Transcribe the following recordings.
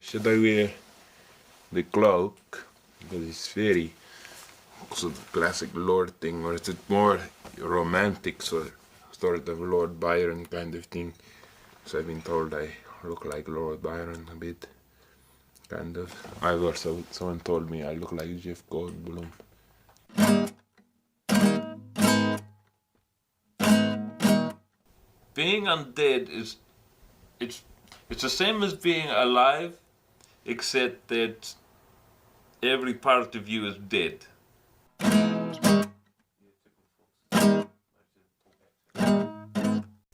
Should I wear the cloak? Because it's very also the classic Lord thing, or is it more romantic sort of Lord Byron kind of thing? So I've been told I look like Lord Byron a bit, kind of. I've also someone told me I look like Jeff Goldblum. Being undead is it's it's the same as being alive, except that every part of you is dead. I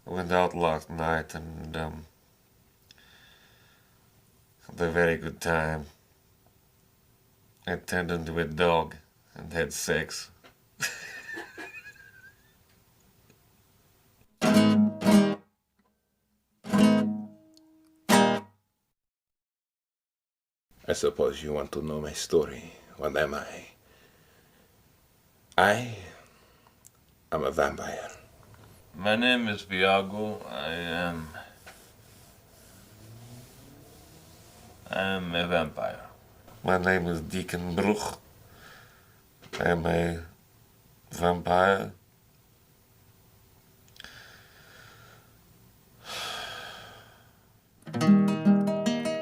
went out last night and had a very good time. I turned into a dog and had sex. I suppose you want to know my story. What am I? I am a vampire. My name is Viago. I am a vampire. My name is Deacon Bruch. I am a vampire.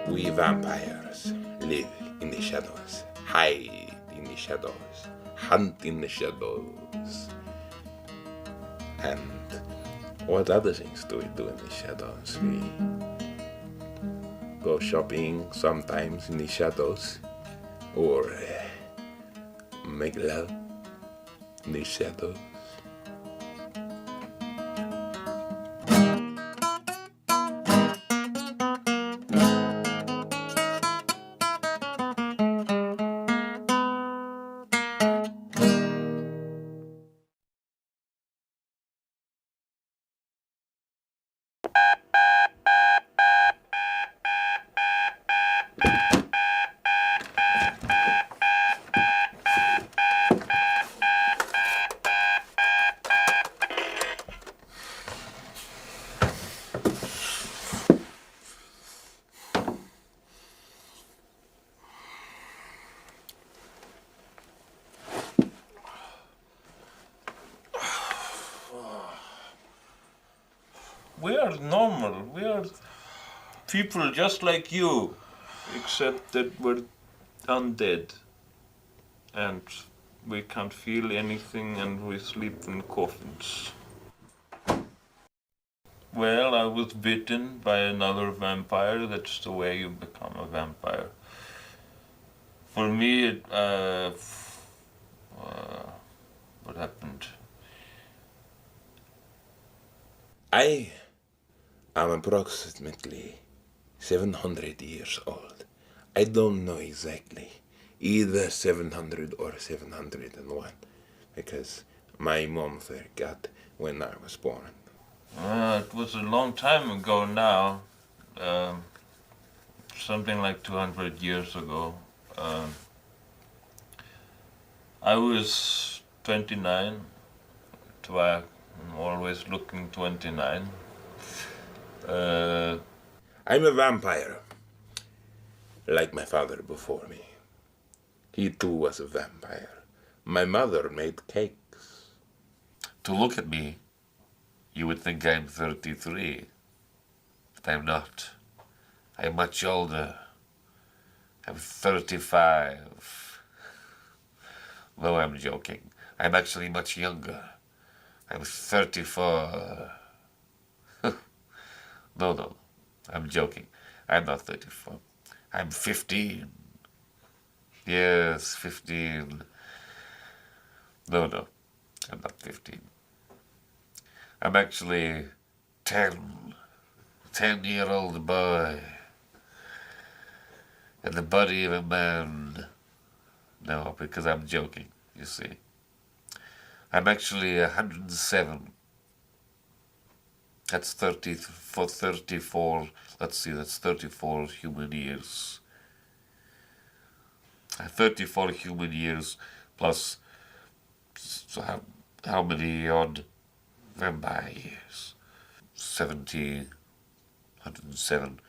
We vampires live in the shadows, hide in the shadows, hunt in the shadows. And what other things do we do in the shadows? We go shopping sometimes in the shadows, or make love in the shadows. We are normal. We are people just like you, except that we're undead. And we can't feel anything and we sleep in coffins. Well, I was bitten by another vampire. That's the way you become a vampire. For me, what happened? I am approximately 700 years old. I don't know exactly, either 700 or 701, because my mom forgot when I was born. It was a long time ago now. Um, Something like 200 years ago. Um, I was 29. I'm always looking 29. I'm a vampire, like my father before me. He too was a vampire. My mother made cakes. To look at me, you would think I'm 33, but I'm not. I'm much older. I'm 35. No, I'm joking. I'm actually much younger. I'm 34. No, I'm joking. I'm not 34. I'm 15. Yes, 15. No, I'm not 15. I'm actually 10. 10-year-old boy. And the body of a man. No, because I'm joking, you see. I'm actually 107. That's 34, let's see, that's 34 human years. 34 human years plus, so how many odd vampire years? 70, 107,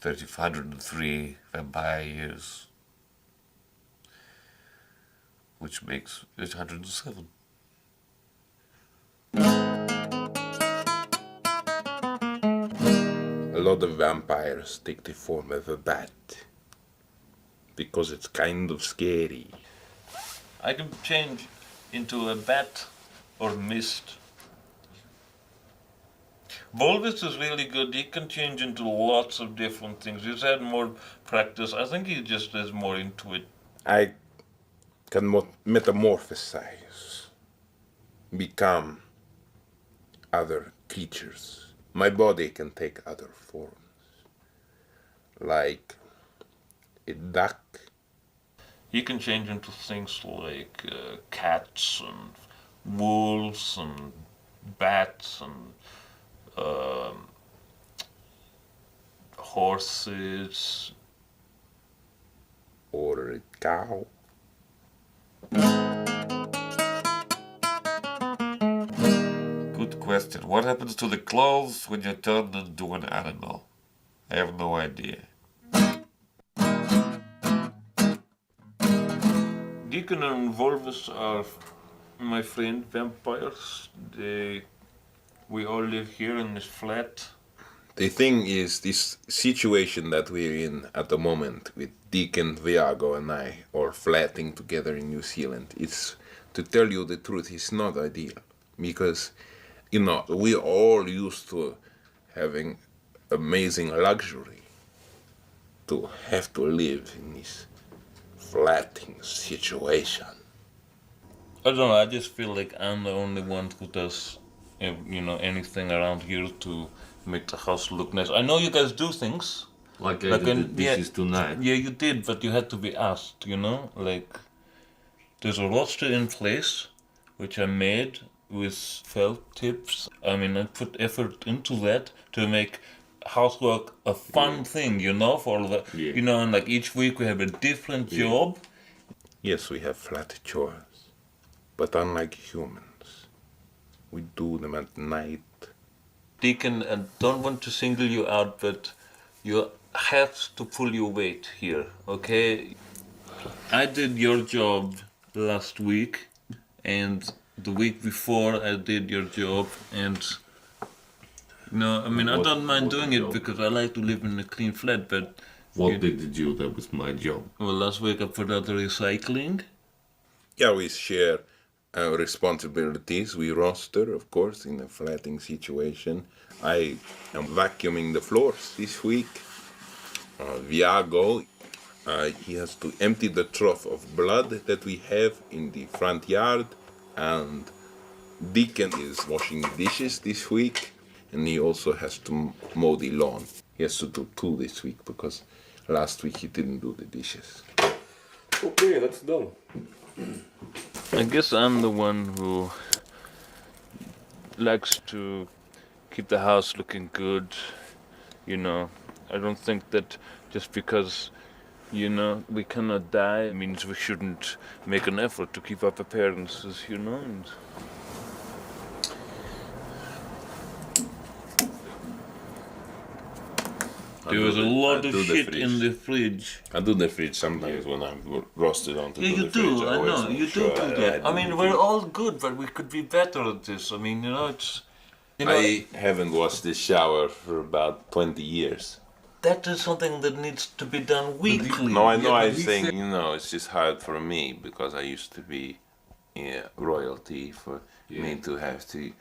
3,503 vampire years, which makes 807. A lot of vampires take the form of a bat because it's kind of scary. I can change into a bat or mist. Volvis is really good. He can change into lots of different things. He's had more practice. I think he just is more into it. I can metamorphosize, become other creatures. My body can take other forms, like a duck. He can change into things like cats and wolves and bats and horses. Or a cow. Good question. What happens to the clothes when you turn into an animal? I have no idea. Deacon and Volvis are my friend vampires. We all live here in this flat. The thing is, this situation that we're in at the moment with Deacon, Viago, and I, all flatting together in New Zealand, it's, to tell you the truth, it's not ideal. Because, you know, we're all used to having amazing luxury to have to live in this flatting situation. I don't know, I just feel like I'm the only one who does, anything around here to make the house look nice. I know you guys do things. Like I did the dishes tonight. Yeah, you did, but you had to be asked, Like, there's a roster in place, which I made with felt tips. I mean, I put effort into that to make housework a fun thing, for the, and like each week we have a different job. Yes, we have flat chores, but unlike humans, we do them at night. Deacon, I don't want to single you out, but you have to pull your weight here, okay? I did your job last week, and the week before I did your job, and I don't mind doing it because I like to live in a clean flat, but... What did you do? That was my job. Well, last week I put out the recycling. Yeah, we share responsibilities. We roster, of course, in a flatting situation. I am vacuuming the floors this week. Viago, he has to empty the trough of blood that we have in the front yard, and Deacon is washing dishes this week, and he also has to mow the lawn. He has to do 2 this week because last week he didn't do the dishes. Okay, that's done. I guess I'm the one who likes to keep the house looking good, I don't think that just because, we cannot die means we shouldn't make an effort to keep up appearances, and... There was a lot of shit in the fridge. I do the fridge sometimes when I'm roasted onto the fridge. Yeah, you do, I know, you do that. I mean, we're all good, but we could be better at this. I mean, it's... I haven't washed the shower for about 20 years. That is something that needs to be done weekly. No, I know, I'm saying, it's just hard for me because I used to be royalty for me to have to,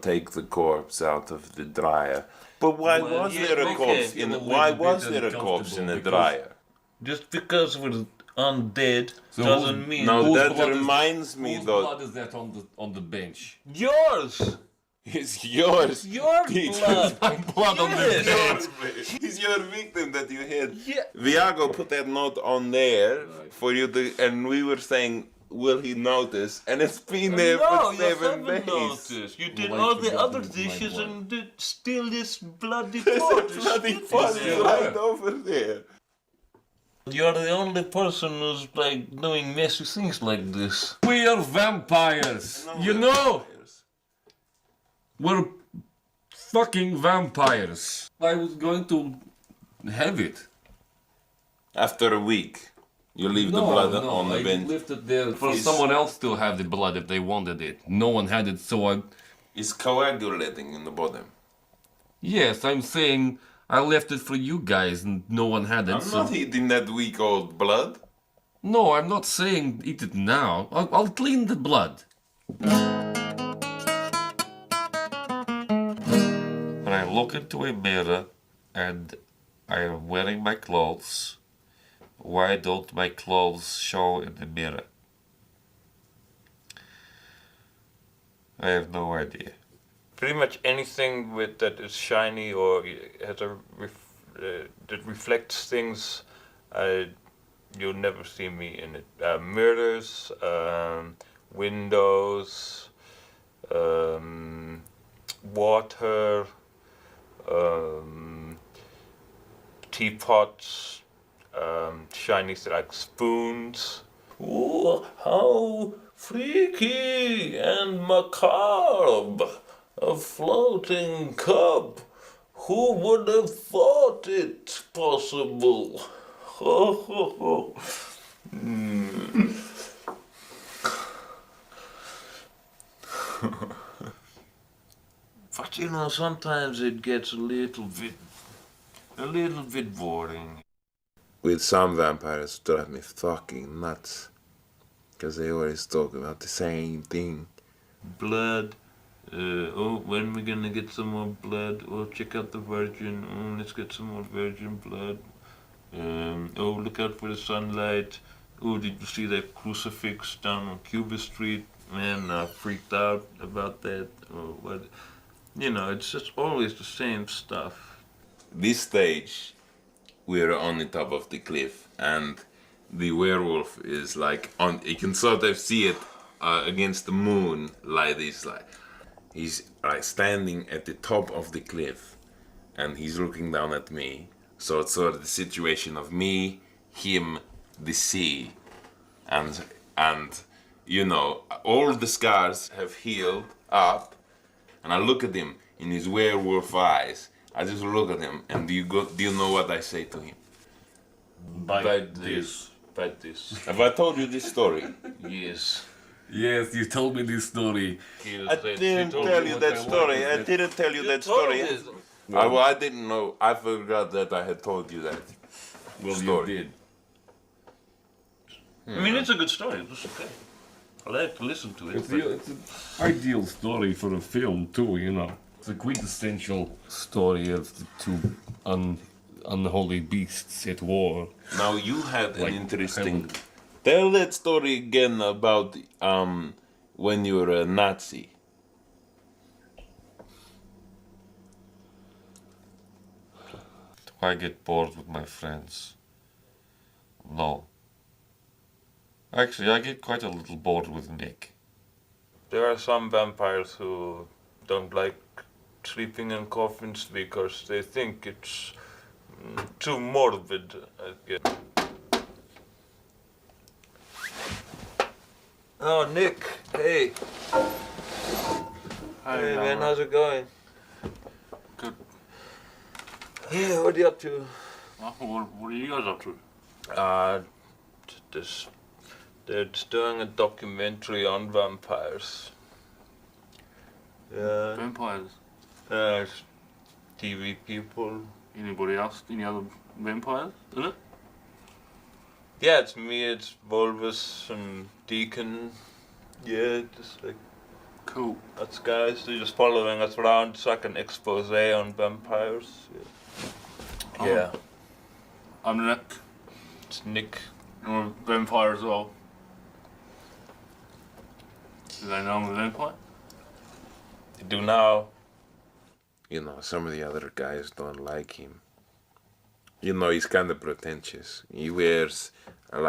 take the corpse out of the dryer. But why was there a corpse in the dryer? Just because we're undead doesn't mean... No, that reminds me Whose though... blood is that on the bench? Yours! It's yours. Your blood! Blood on the bench. It's your victim that you hit. Yeah. Viago put that note on there for you to... And we were saying, will he notice? And it's been there for 7 days. Noticed. You did Well, all I the forgot other it was my dishes blood. and did still this bloody There's a pot. bloody pot right over there. You're the only person who's doing messy things like this. We are vampires. No, You we're know, vampires. we're fucking vampires. I was going to have it. After a week, you leave the blood on the bench. I left it there for someone else to have the blood if they wanted it. No one had it, so I... It's coagulating in the bottom. Yes, I'm saying I left it for you guys and no one had it, I'm not eating that week-old blood. No, I'm not saying eat it now. I'll clean the blood. When I look into a mirror and I am wearing my clothes, why don't my clothes show in the mirror? I have no idea. Pretty much anything with that is shiny or has a that reflects things, you'll never see me in it. Mirrors, windows, water, teapots, shiny like spoons. Ooh, how freaky and macabre! A floating cup. Who would have thought it possible? Ho ho ho. But you know, sometimes it gets a little bit boring. With some vampires drive me fucking nuts. Because they always talk about the same thing. Blood. Oh, when we gonna get some more blood? Oh, check out the virgin. Oh, let's get some more virgin blood. Oh, look out for the sunlight. Oh, did you see that crucifix down on Cuba Street? Man, I freaked out about that. Oh, what? You know, it's just always the same stuff. This stage, we're on the top of the cliff, and the werewolf is like on. You can sort of see it against the moon, like this, like he's like standing at the top of the cliff, and he's looking down at me. So it's sort of the situation of me, him, the sea, and you know, all the scars have healed up, and I look at him in his werewolf eyes. I just look at him, and do you know what I say to him? Bite this. Bite this. Have I told you this story? Yes. Yes, you told me this story. I didn't tell you that story. I didn't tell you that story. I didn't know. I forgot that I had told you that. Well, story. you did. I mean, it's a good story. It's okay. I like to listen to it. It's an ideal story for a film too, you know. It's a quintessential story of the two unholy beasts at war. Now you had an Like interesting. heaven. Tell that story again about when you were a Nazi. Do I get bored with my friends? No. Actually, I get quite a little bored with Nick. There are some vampires who don't like sleeping in coffins because they think it's too morbid, I guess. Oh, Nick. Hey. Hi, Hey, man, how's it going? Good. Yeah, what are you up to? What are you guys up to? They're doing a documentary on vampires. Yeah. Vampires. TV people. Anybody else? Any other vampires in it? Yeah, it's me, it's Volvus and Deacon. Yeah, just like Cool. us guys. They're just following us around. It's like an expose on vampires. Yeah. Yeah. I'm Nick. It's Nick. I'm a vampire as well. Do they know I'm a vampire? They do now. You know, some of the other guys don't like him. You know, he's kind of pretentious. He wears all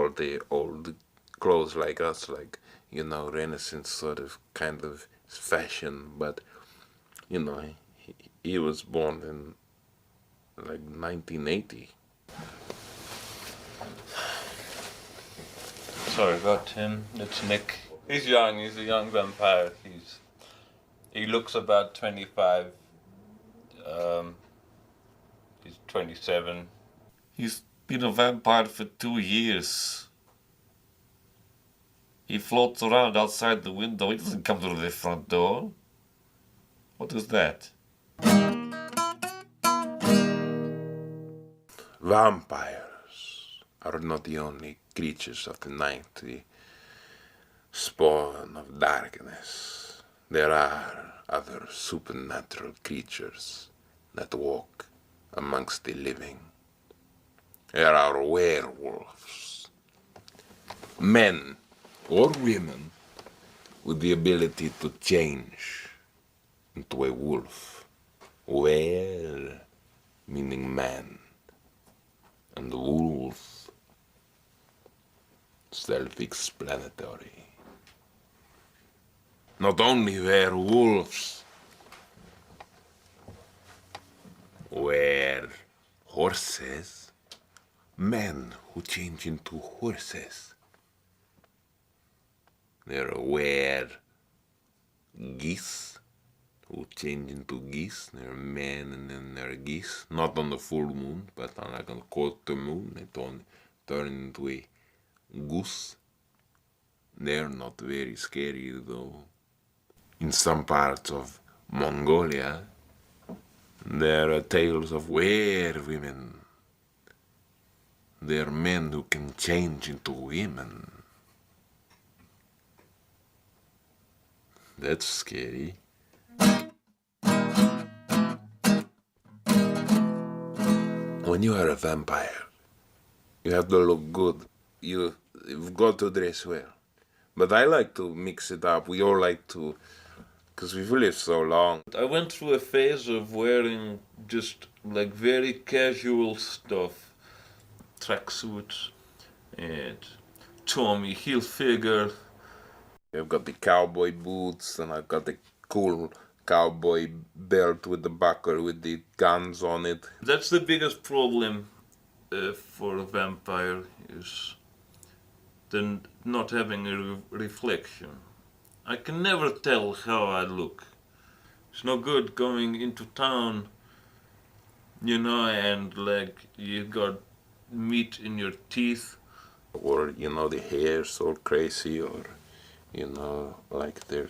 the old clothes like us, like, you know, Renaissance sort of kind of fashion. But, you know, he was born in like 1980. Sorry about him. It's Nick. He's young. He's a young vampire. He looks about 25. He's 27. He's been a vampire for 2 years. He floats around outside the window. He doesn't come to the front door. What is that? Vampires are not the only creatures of the night, the spawn of darkness. There are other supernatural creatures that walk amongst the living. There are werewolves, men or women with the ability to change into a wolf. Were meaning man, and wolf self-explanatory. Not only werewolves, were horses, men who change into horses. There were geese who change into geese. There are men and then there are geese. Not on the full moon, but on like a quarter moon, they turn into a goose. They're not very scary though. In some parts of Mongolia, there are tales of were-women. There are men who can change into women. That's scary. When you are a vampire, you have to look good. You've got to dress well. But I like to mix it up. We all like to, because we've lived so long. I went through a phase of wearing just like very casual stuff, tracksuits and Tommy Hilfiger. I've got the cowboy boots, and I've got the cool cowboy belt with the buckle with the guns on it. That's the biggest problem for a vampire, is the not having a reflection. I can never tell how I look. It's no good going into town, and like you got meat in your teeth. Or, the hair's all crazy, or, like the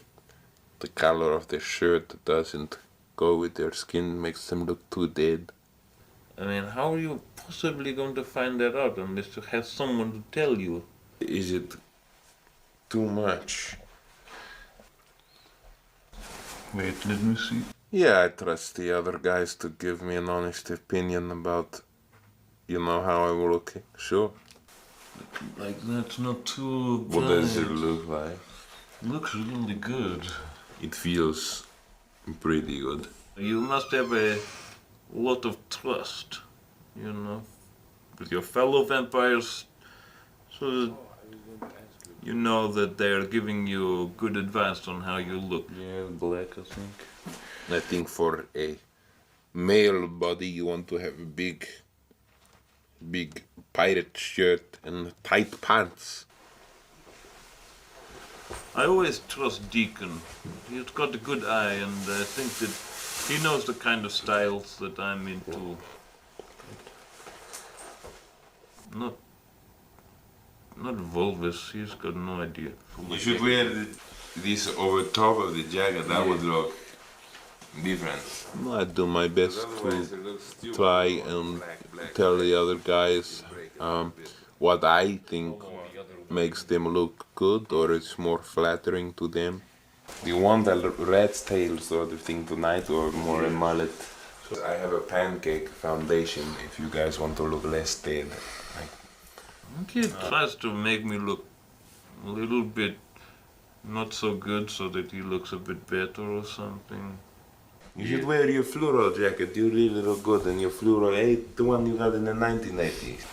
color of their shirt doesn't go with their skin, makes them look too dead. I mean, how are you possibly going to find that out unless you have someone to tell you? Is it too much? Wait, let me see. Yeah, I trust the other guys to give me an honest opinion about, how I'm looking. Sure. Like, that's not too bad. What does it look like? Looks really good. It feels pretty good. You must have a lot of trust, with your fellow vampires, so that you know that they are giving you good advice on how you look. Yeah, black, I think. I think for a male body, you want to have a big pirate shirt and tight pants. I always trust Deacon. He's got a good eye, and I think that he knows the kind of styles that I'm into. Not Volvis, he's got no idea. You should wear this over top of the jacket, that would look different. I do my best to try and tell the other guys what I think makes them look good, or it's more flattering to them. Do you want a rat's tail sort of thing tonight, or more a mullet? I have a pancake foundation if you guys want to look less dead. He tries to make me look a little bit not so good so that he looks a bit better or something. You should wear your floral jacket. You really look good in your floral, the one you got in the 1980s.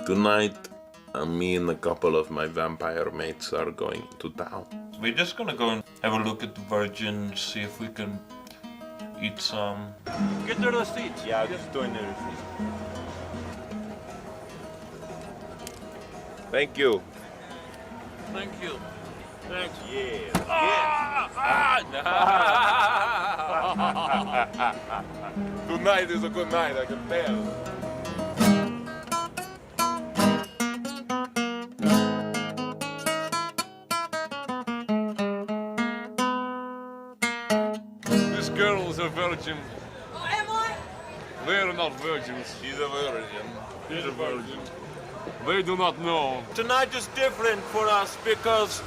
Tonight, me and a couple of my vampire mates are going to town. We're just gonna go and have a look at the virgins, see if we can eat some. Get the receipt. Yeah, just doing the receipt. Thank you. Thank you. Thanks. Tonight is a good night, I can tell. This girl is a virgin. Oh, am I? They are not virgins. She's a virgin. She's a virgin. They do not know. Tonight is different for us because,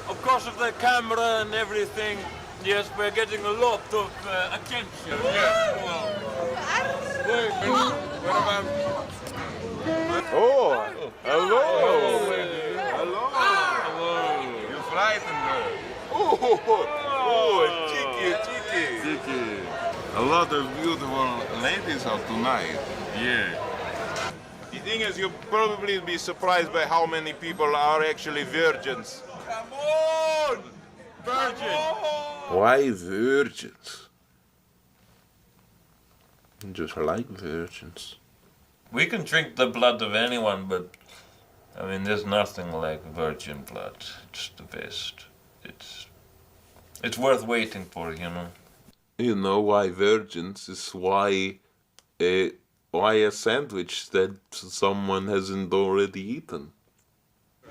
of course, of the camera and everything. Yes, we're getting a lot of attention. Yes. Oh, hello. Hello. Hello. You frightened her. Oh, cheeky. A lot of beautiful ladies out tonight. Yeah. The thing is, you'll probably be surprised by how many people are actually virgins. Come on! Virgin! Why virgins? Just like virgins. We can drink the blood of anyone, but I mean, there's nothing like virgin blood. It's the best. It's worth waiting for, you know. You know why virgins is why a sandwich that someone hasn't already eaten.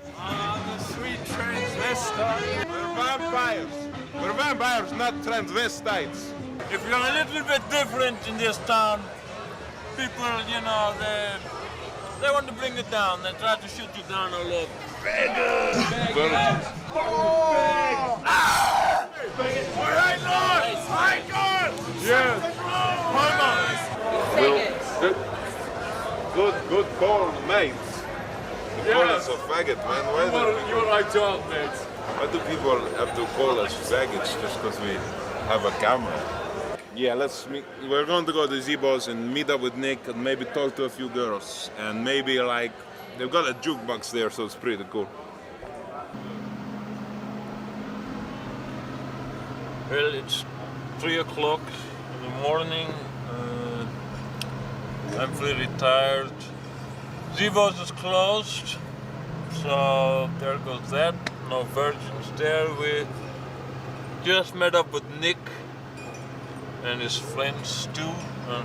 The sweet transvestite. We're vampires. We're vampires, not transvestites. If you're a little bit different in this town, people, you know, they want to bring it down. They try to shoot you down a lot. Virgins. All right, Lord! My God! Yes. Good call, mate. They call us a faggot, man. You're right, John, mate. Why do people have to call us faggots just because we have a camera? Yeah, let's meet. We're going to go to Zebo's and meet up with Nick and maybe talk to a few girls. And maybe, like, they've got a jukebox there, so it's pretty cool. Well, it's 3 o'clock in the morning. I'm pretty tired. Zebo's is closed, so there goes that. No virgins there. We just met up with Nick and his friends too.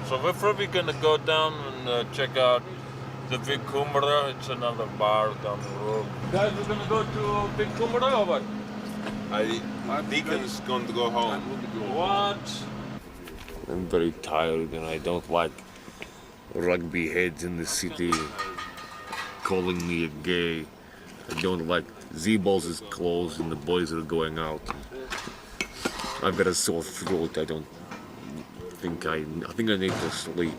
So we're probably gonna go down and check out the Big Kumara. It's another bar down the road. Guys, we're gonna go to Big Kumara or what? Deacon's going to go home. What? I'm very tired and I don't like rugby heads in the city calling me a gay. I don't like Zebo's is closed and the boys are going out. I've got a sore throat. I think I need to sleep.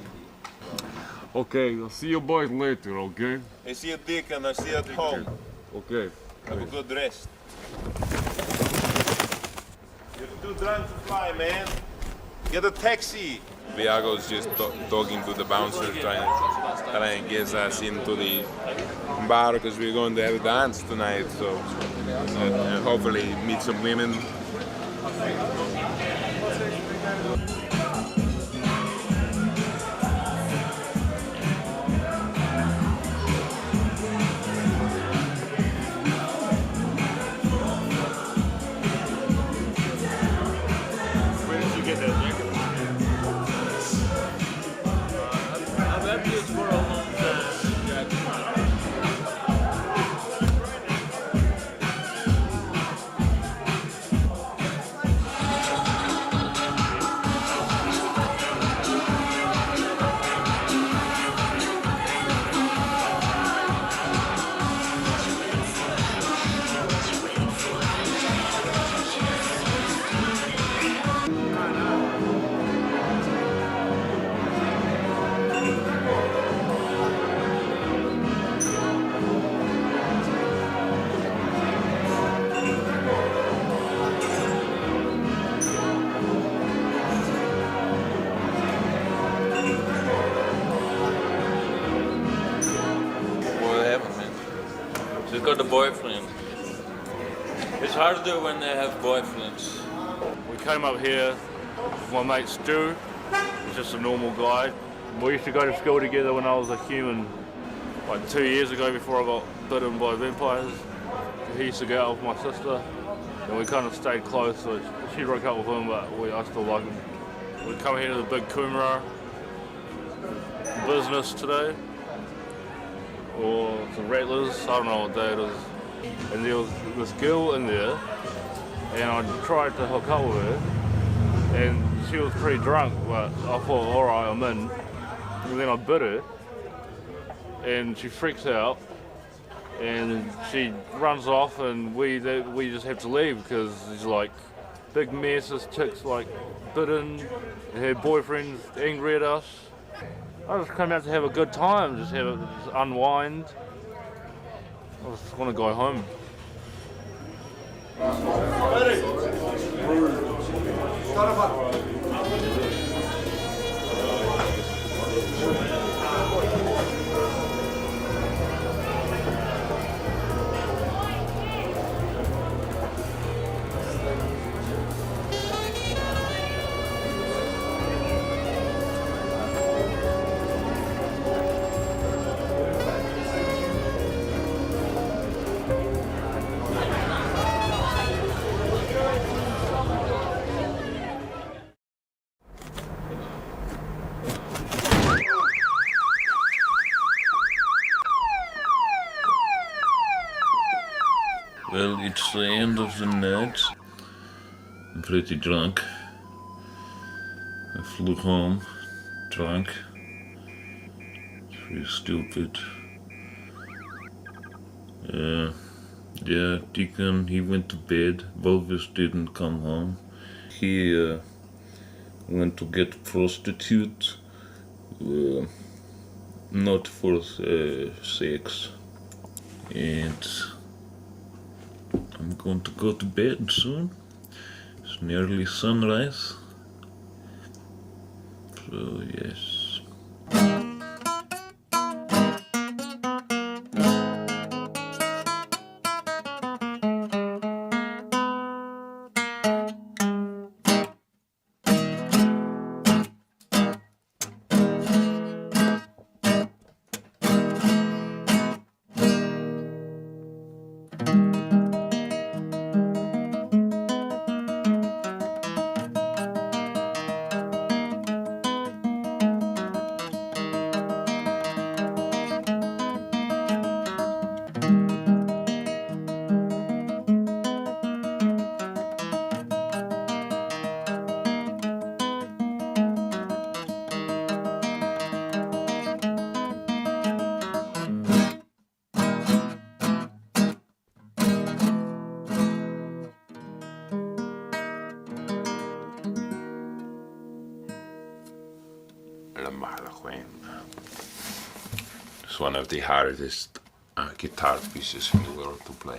Okay, I'll see you boys later, okay? I see you, Deacon. I see you at home. Okay. Have a good rest. You're too drunk to fly, man. Get a taxi. Viago's just talking to the bouncer, trying to get us into the bar because we're going to have a dance tonight. So, and hopefully meet some women. Where did you get that jacket? I've had this for a long time. got a boyfriend. It's harder when they have boyfriends. We came up here with my mate Stu. He's just a normal guy. We used to go to school together when I was a human, like 2 years ago before I got bitten by vampires. He used to go out with my sister, and we kind of stayed close. So she broke up with him, but I still like him. We come here to the big Kumara business today, or the Rattlers, I don't know what day it is. And there was this girl in there, and I tried to hook up with her, and she was pretty drunk, but I thought, alright, I'm in. And then I bit her, and she freaks out, and she runs off, and we just have to leave because there's like big mess. This chick's like bitten, and her boyfriend's angry at us. I just came out to have a good time, just unwind. I just want to go home. Well, it's the end of the night. I'm pretty drunk. I flew home drunk. It's pretty stupid. Yeah, Deacon, he went to bed. Volvis didn't come home. He went to get prostitute. Not for sex. And I'm going to go to bed soon. It's nearly sunrise. So yes. It's one of the hardest guitar pieces in the world to play.